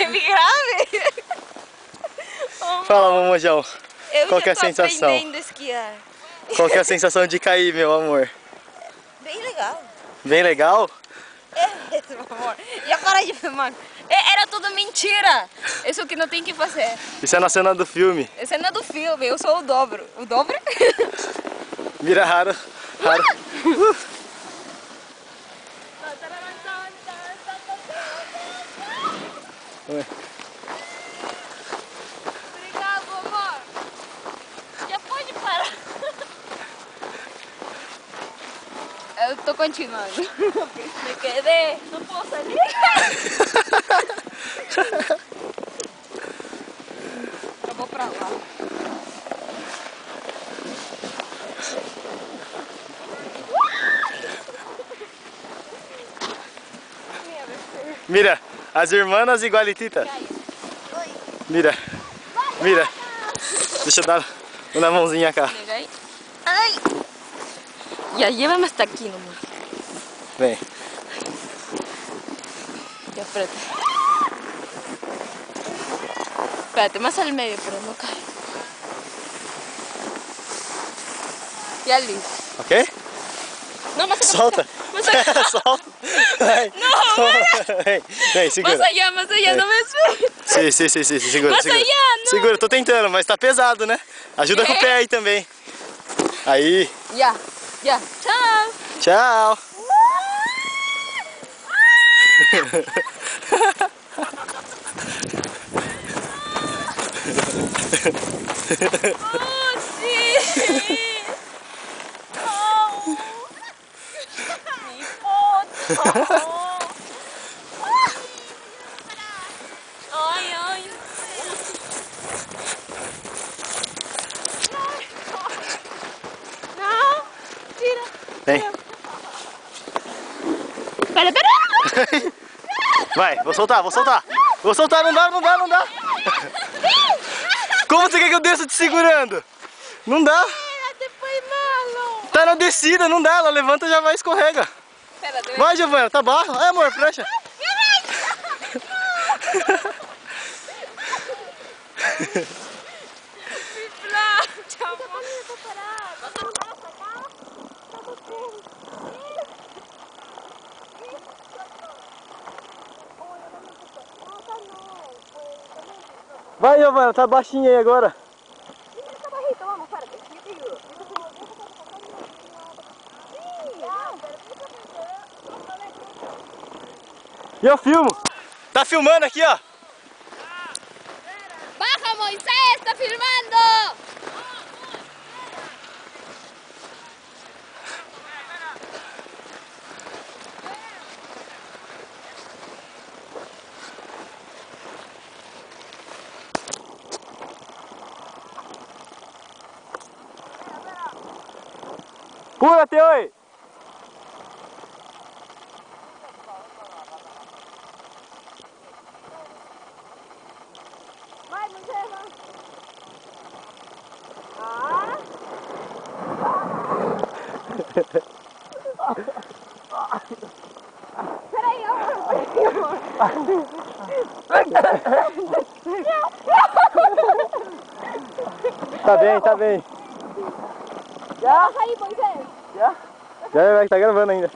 Me grave! Fala, Momojão. Eu Qual já que é a tô sensação? aprendendo a esquiar. Qual que é a sensação de cair, meu amor? Bem legal. Bem legal? É mesmo, amor. Já para de filmar. Era tudo mentira. Isso que não tem que fazer. Isso é na cena do filme. Essa não é do filme, eu sou o dobro. O dobro? Mira raro. Obrigado, amor. Já pode parar. Eu tô continuando. Me quedei. Não posso sair. Eu vou pra lá. Mira, as irmãs igualititas. Mira, mira. Deixa eu dar uma mãozinha cá. Ai. Ya, llévame hasta aquí nomás. Vem. Ya, espérate. Espérate, más al medio, pero no cae. Ya listo. Ok? No, más acá. Solta. Más acá. Solta. Vai. Não, Vem, segura. más allá, não me espere. Sim, segura. Mas segura. aí, não. Segura, tô tentando, mas tá pesado, né? Ajuda com o pé aí também. Aí. Ya, ya. Tchau. Tchau. Oh, sim. Oh. Mi foto. Ai, ai. Não, tira. Vem. Pera. Vai, vou soltar. Vou soltar, não dá. Como você quer que eu desça te segurando? Não dá. Depois malo. Tá na descida, não dá. Ela levanta e já vai escorrega. Pera, Vai, Giovana, tá baixo. Ai, amor, fecha. Vai, Giovana, tá baixinha aí agora. E eu filmo. Tá filmando aqui, ó. Baja, Moisés, está filmando. Pula, Teoi. Vai, Moisés, vai. Ah. Peraí, amor. Tá bem. Já? Aí, Moisés. Já vai, tá gravando ainda.